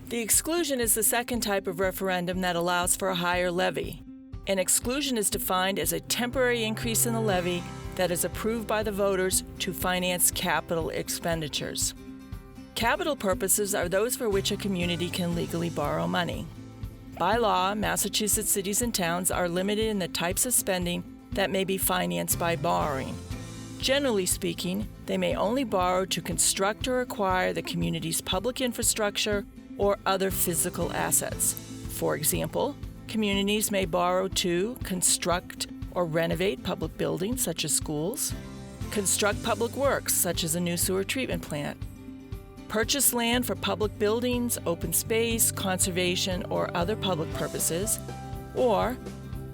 The exclusion is the second type of referendum that allows for a higher levy. An exclusion is defined as a temporary increase in the levy that is approved by the voters to finance capital expenditures. Capital purposes are those for which a community can legally borrow money. By law, Massachusetts cities and towns are limited in the types of spending that may be financed by borrowing. Generally speaking, they may only borrow to construct or acquire the community's public infrastructure or other physical assets. For example, communities may borrow to construct or renovate public buildings such as schools, construct public works such as a new sewer treatment plant, purchase land for public buildings, open space, conservation, or other public purposes, or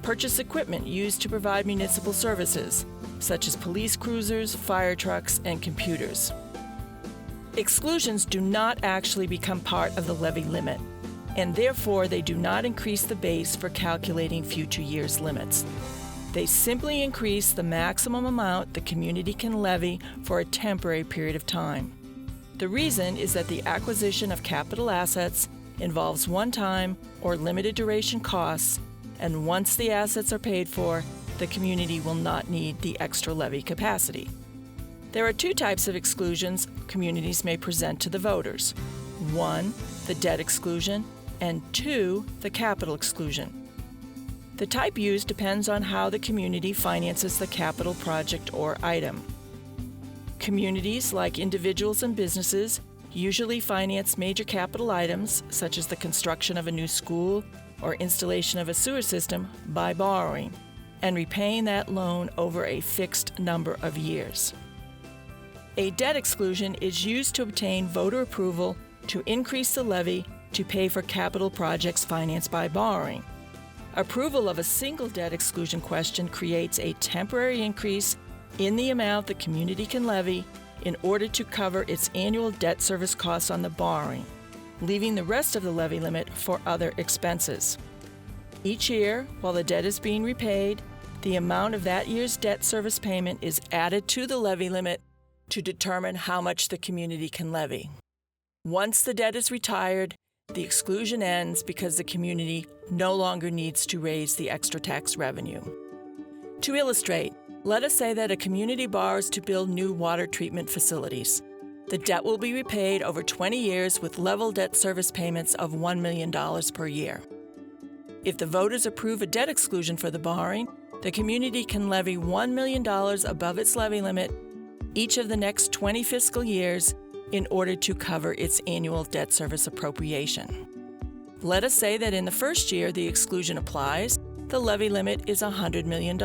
purchase equipment used to provide municipal services such as police cruisers, fire trucks, and computers. Exclusions do not actually become part of the levy limit, and therefore they do not increase the base for calculating future years' limits. They simply increase the maximum amount the community can levy for a temporary period of time. The reason is that the acquisition of capital assets involves one-time or limited duration costs, and once the assets are paid for, the community will not need the extra levy capacity. There are two types of exclusions communities may present to the voters. One, the debt exclusion, and two, the capital exclusion. The type used depends on how the community finances the capital project or item. Communities, like individuals and businesses, usually finance major capital items, such as the construction of a new school or installation of a sewer system, by borrowing, and repaying that loan over a fixed number of years. A debt exclusion is used to obtain voter approval to increase the levy to pay for capital projects financed by borrowing. Approval of a single debt exclusion question creates a temporary increase in the amount the community can levy in order to cover its annual debt service costs on the borrowing, leaving the rest of the levy limit for other expenses. Each year, while the debt is being repaid, the amount of that year's debt service payment is added to the levy limit to determine how much the community can levy. Once the debt is retired, the exclusion ends because the community no longer needs to raise the extra tax revenue. To illustrate, let us say that a community borrows to build new water treatment facilities. The debt will be repaid over 20 years with level debt service payments of $1 million per year. If the voters approve a debt exclusion for the borrowing, the community can levy $1 million above its levy limit each of the next 20 fiscal years in order to cover its annual debt service appropriation. Let us say that in the first year the exclusion applies, the levy limit is $100 million.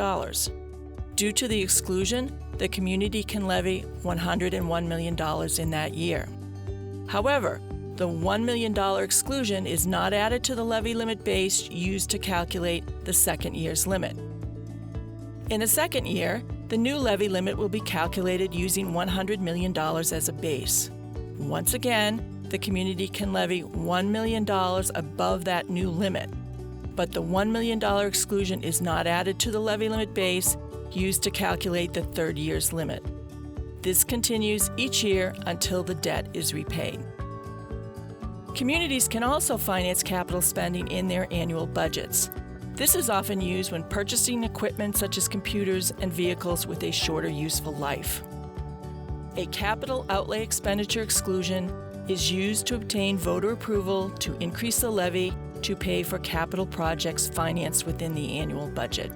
Due to the exclusion, the community can levy $101 million in that year. However, the $1 million exclusion is not added to the levy limit base used to calculate the second year's limit. In the second year, the new levy limit will be calculated using $100 million as a base. Once again, the community can levy $1 million above that new limit, but the $1 million exclusion is not added to the levy limit base used to calculate the third year's limit. This continues each year until the debt is repaid. Communities can also finance capital spending in their annual budgets. This is often used when purchasing equipment such as computers and vehicles with a shorter useful life. A capital outlay expenditure exclusion is used to obtain voter approval to increase the levy to pay for capital projects financed within the annual budget.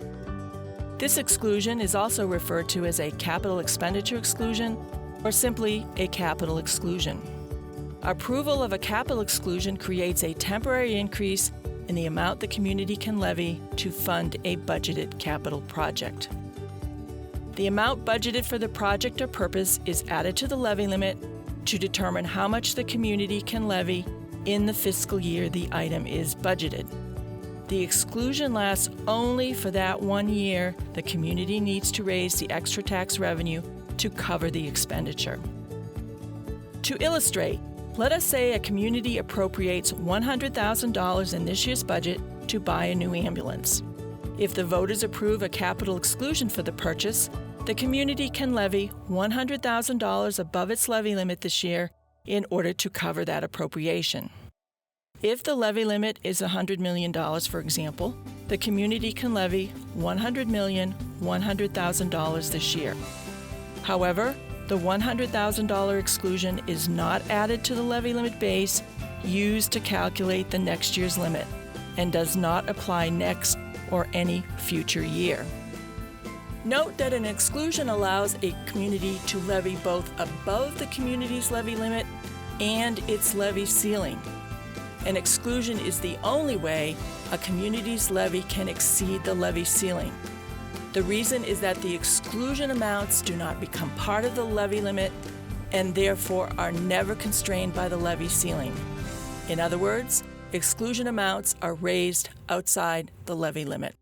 This exclusion is also referred to as a capital expenditure exclusion or simply a capital exclusion. Approval of a capital exclusion creates a temporary increase in the amount the community can levy to fund a budgeted capital project. The amount budgeted for the project or purpose is added to the levy limit to determine how much the community can levy in the fiscal year the item is budgeted. The exclusion lasts only for that 1 year the community needs to raise the extra tax revenue to cover the expenditure. To illustrate, let us say a community appropriates $100,000 in this year's budget to buy a new ambulance. If the voters approve a capital exclusion for the purchase, the community can levy $100,000 above its levy limit this year in order to cover that appropriation. If the levy limit is $100 million, for example, the community can levy $100,100,000 this year. However, the $100,000 exclusion is not added to the levy limit base used to calculate the next year's limit and does not apply next or any future year. Note that an exclusion allows a community to levy both above the community's levy limit and its levy ceiling. An exclusion is the only way a community's levy can exceed the levy ceiling. The reason is that the exclusion amounts do not become part of the levy limit and therefore are never constrained by the levy ceiling. In other words, exclusion amounts are raised outside the levy limit.